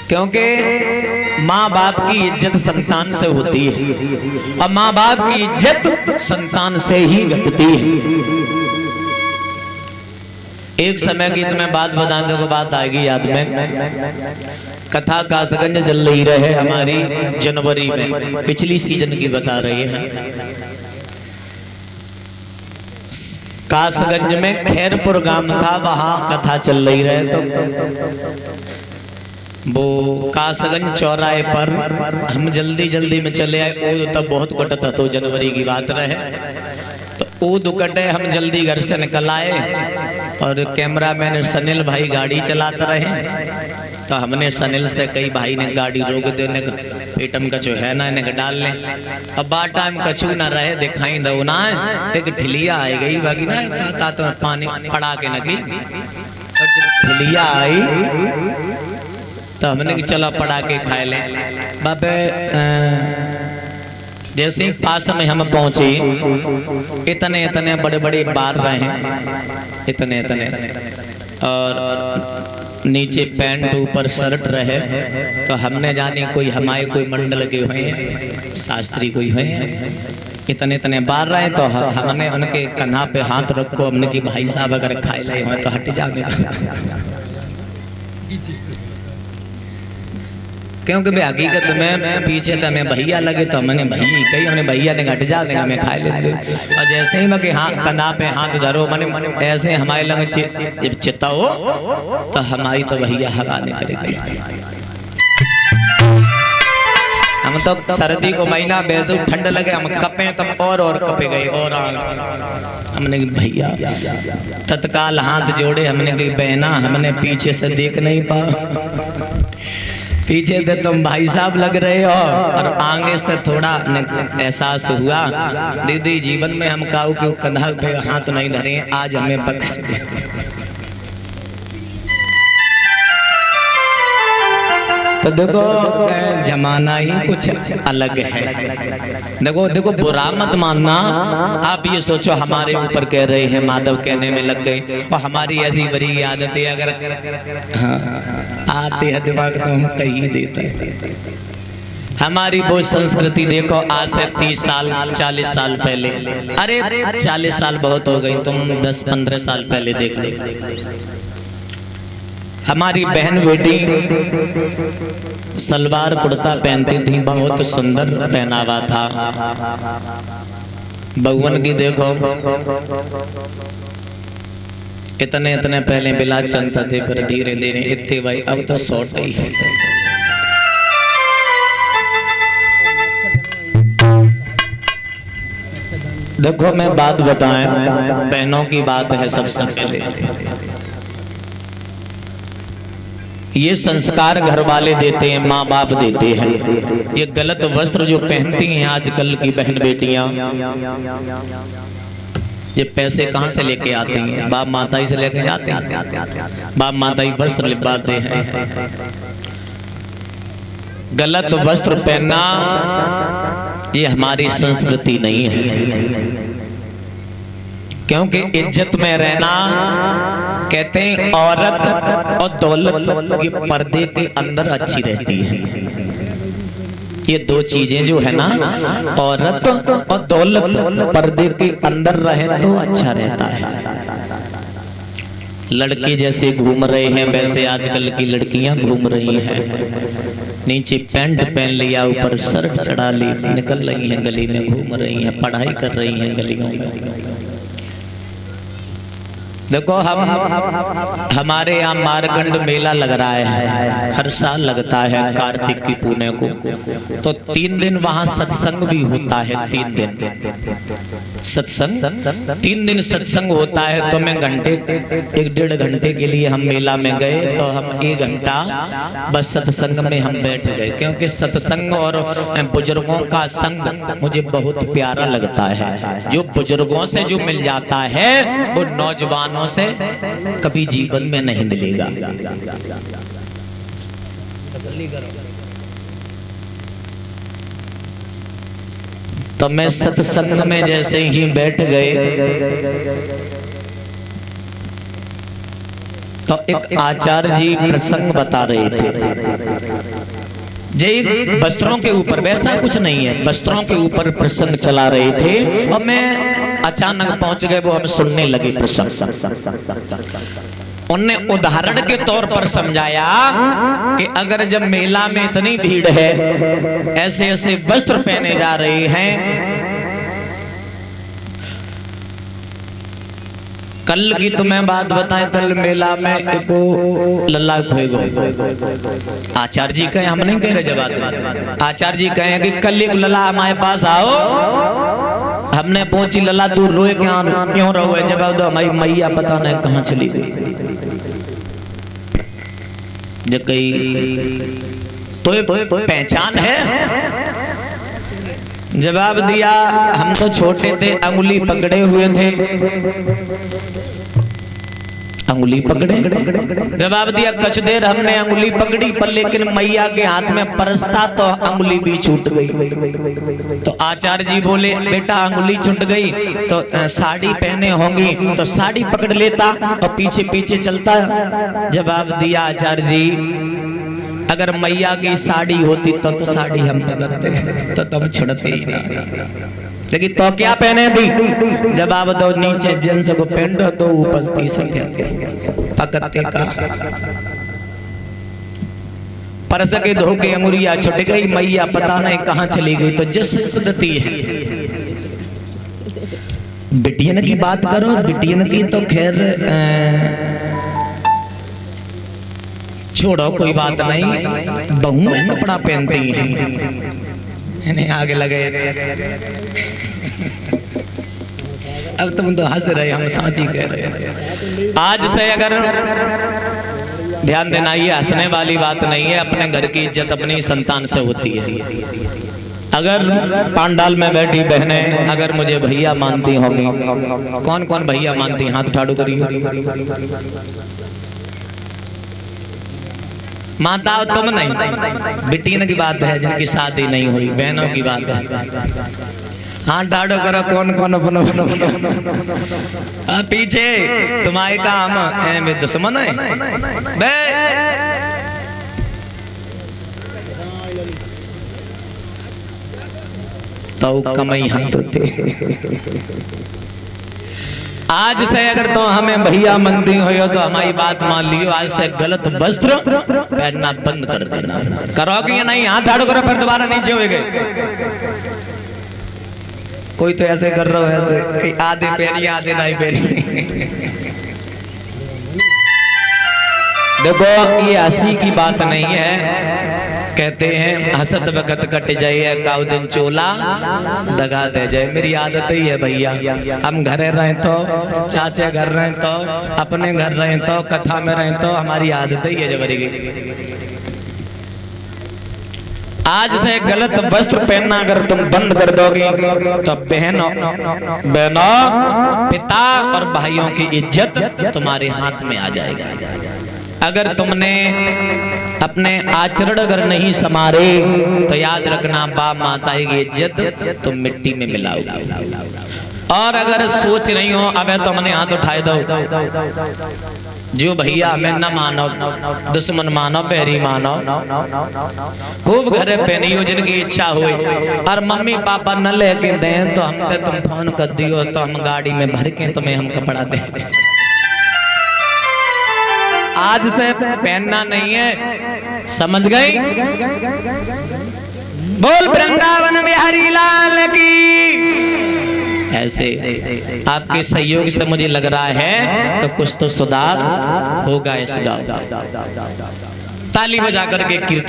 क्योंकि माँ बाप की इज्जत संतान से होती है और माँ बाप की इज्जत संतान से ही घटती है। एक समय की तुम्हें बात बता दो, को बात आएगी याद में। कथा कासगंज चल रही रहे हमारी जनवरी में, पिछली सीजन की बता रही है। कासगंज में खैरपुर गांव था, वहां कथा चल रही रहे तो वो कासगंज चौराहे पर हम जल्दी जल्दी में चले आए। वो तब बहुत कटता, तो जनवरी की बात रहे तो वो दुकटे हम जल्दी घर से निकल आए और कैमरामैन सनिल भाई गाड़ी चलाते रहे। तो हमने सनिल से कई भाई ने गाड़ी रोक देने का, पेटम का जो है ना इन्हें डाल लें। अब बात टाइम कछू ना रहे, दिखाई दो ना एक ठिलिया आई गई बाकी ना ता तो पानी पड़ा के नकी। और जब ठिलिया आई तो हमने कि चलो पड़ा के खाए लें। बाबे जैसे ही पास में हम पहुंचे, इतने इतने बड़े बड़े बार रहे, इतने इतने, और नीचे पैंट ऊपर शर्ट रहे। तो हमने जाने कोई हमारे कोई मंडल के हुए हैं, शास्त्री कोई हुए हैं, इतने इतने बार रहे। तो हमने उनके कंधा पे हाथ रखो, हमने कि भाई साहब अगर खाए ले हो तो हट जाने का। क्योंकि हकीकत में पीछे तो हमें भैया लगे, तो हमने भैया कही, हमने भैया ने घट जा देगा मैं खाए लेते। और जैसे ही मैं हाँ कंधा पे हाथ धरो, मैंने ऐसे हमारे लंग जब चित्ता हो तो हमारी तो भैया हगाने करेगा। हम तो सर्दी को महीना वैसे ठंड लगे, हम कपे तब और कपे गए। और हमने भैया तत्काल हाथ जोड़े, हमने कही बहना हमने पीछे से देख नहीं पा, पीछे से तुम भाई साहब लग रहे हो और आगे से थोड़ा एहसास हुआ। दीदी जीवन में हम काऊ के कंधा पे हाथ नहीं धरे, आज हमें बख्श दे। तो देखो जमाना ही कुछ अलग है। देखो देखो बुरा मत मानना। आप ये सोचो हमारे ऊपर कह रहे हैं, माधव कहने में लग गए, और हमारी ऐसी बड़ी आदतें अगर आते हैं दिमाग तो हम कही देते हैं। हमारी वो संस्कृति देखो, आज से 30 साल 40 साल पहले, अरे 40 साल बहुत हो गई, तुम 10-15 साल पहले देख लो। हमारी बहन बेटी सलवार कुर्ता पहनती थी, बहुत सुंदर पहनावा था। भगवान की देखो इतने इतने पहले बिला चलता थे, फिर धीरे धीरे इतने भाई अब तो शॉर्ट ही है। देखो मैं बात बताएं, बहनों की बात है सबसे पहले। ये संस्कार घर वाले देते हैं, माँ बाप देते हैं। ये गलत वस्त्र जो पहनती हैं आजकल की बहन बेटियां, ये पैसे कहाँ से लेके आते हैं? बाप माता ही से लेके जाते हैं, बाप माता ही वस्त्र लिपाते हैं। गलत वस्त्र पहनना ये हमारी संस्कृति नहीं है। क्योंकि इज्जत में रहना, कहते हैं औरत और दौलत ये पर्दे के अंदर अच्छी रहती है। ये दो चीजें जो है ना, औरत और दौलत पर्दे के अंदर रहे तो अच्छा रहता है। लड़के जैसे घूम रहे हैं वैसे आजकल की लड़कियां घूम रही हैं। नीचे पैंट पहन लिया, ऊपर शर्ट चढ़ा ली, निकल रही हैं गली में, घूम रही हैं, पढ़ाई कर रही हैं गलियों में। देखो हमारे यहाँ मारकंड मेला लग रहा है, हर साल लगता है कार्तिक की पूर्णिमा को। तो 3 दिन वहाँ सत्संग भी होता है। 3 दिन सत्संग, 3 दिन सत्संग होता है। तो मैं घंटे 1-1.5 घंटे के लिए हम मेला में गए, तो हम 1 घंटा बस सत्संग में हम बैठ गए। क्योंकि सत्संग और बुजुर्गों का संग मुझे बहुत प्यारा लगता है। जो बुजुर्गों से जो मिल जाता है वो नौजवान से कभी जीवन में नहीं मिलेगा। तो मैं सत्संग में जैसे ही बैठ गए तो एक आचार्य जी प्रसंग बता रहे थे, जे वस्त्रों के ऊपर, वैसा कुछ नहीं है, वस्त्रों के ऊपर प्रसंग चला रहे थे और मैं अचानक पहुंच गए, वो हम सुनने लगे प्रसंग। उनने उदाहरण के तौर पर समझाया कि अगर जब मेला में इतनी भीड़ है, ऐसे ऐसे वस्त्र पहने जा रहे हैं, कल की तुम्हें बात बताएं, कल मेला में एको लल्ला खोए गए। आचार्य जी कहे, हम नहीं कह रहे जब बात, आचार्य जी कहे कि कल एक लल्ला हमारे पास आओ, हमने पूछी लल्ला तू रोए क्यों रो है, जवाब दो हमारी मैया पता नहीं कहाँ चली गई। जो कही तो पहचान है, जवाब दिया हम तो छोटे थे, अंगुली पकड़े हुए थे, अंगुली पकड़े, जवाब दिया कुछ देर हमने अंगुली पकड़ी, पर लेकिन मैया के हाथ में परस था तो अंगुली भी छूट गई। तो आचार्य जी बोले बेटा अंगुली छूट गई तो साड़ी पहने होंगी तो साड़ी पकड़ लेता और पीछे पीछे चलता। जवाब दिया आचार्य जी अगर मैया की साड़ी होती तो साड़ी हम पकड़ते तो तुम छोड़ते ही ना, लेकिन तो क्या पहने थी, जवाब दो नीचे जींस को पेंट तो ऊपर टी-शर्ट पकड़ते का। परस के धोखे अंगुरिया छुट गई, मैया पता नहीं कहाँ चली गई। तो जिस स्थिति है, बिटियन की बात करो, बिटियन की तो खैर छोड़ो कोई बात नहीं, बहू कपड़ा पहनती हैं, आगे लगे। अब तुम तो हंस रहे, हम साची कह रहे। आज से अगर ध्यान देना, ये हंसने वाली बात नहीं है, अपने घर की इज्जत अपनी संतान से होती है। अगर पांडाल में बैठी बहनें अगर मुझे भैया मानती होंगी, कौन कौन भैया मानती, हाथ ठाड़ू करिए। माता तुम नहीं, बिटियन की बात है जिनकी शादी नहीं हुई, बहनों की बात है। हाँ डाड़ो करो, कौन कौन अपनो पीछे तुम्हारे काम में दुश्मन है बे। तो कमई हाथ उठे। आज से अगर तो हमें भैया मनती हो तो हमारी बात मान लियो, आज से गलत वस्त्र पहनना बंद कर देना। करोगे या नहीं, हाथ ठाड़ो करो, फिर दोबारा नीचे होएगे। कोई तो ऐसे कर रहा है, ऐसे आधे पहनी आधे नहीं पहनी। देखो ये हंसी की बात नहीं है, कहते हैं हसत वक्त कट जाए काउ दिन चोला दगा दे जाए। मेरी आदत ही है भैया, हम घरे रहे तो, चाचे घर रहे तो, अपने घर रहे तो, कथा में रहे तो, हमारी आदत ही है जबरी की। आज से गलत वस्त्र पहनना अगर तुम बंद कर दोगे तो बहनों पिता और भाइयों की इज्जत तुम्हारे हाथ में आ जाएगी। अगर तुमने अपने आचरण अगर नहीं संवारे तो याद रखना बाप माता की इज्जत तुम मिट्टी में मिलाओगे। और अगर सोच रही हो अबे तुमने हाथ उठाए दो, जो भैया हमें न मानो, दुश्मन मानो, बैरी मानो, खूब घरे पहनियो जिनकी इच्छा हुई, और मम्मी पापा न लेके दें तो हम ते तुम फोन कर दियो तो हम गाड़ी में भर के तुम्हें हम कपड़ा दें। आज से पहनना नहीं है, समझ गई? बोल वृंदावन बिहारी लाल की। ऐसे आपके सहयोग से मुझे लग रहा है तो कुछ तो सुधार होगा इस गांव। ताली बजा करके कीर्तन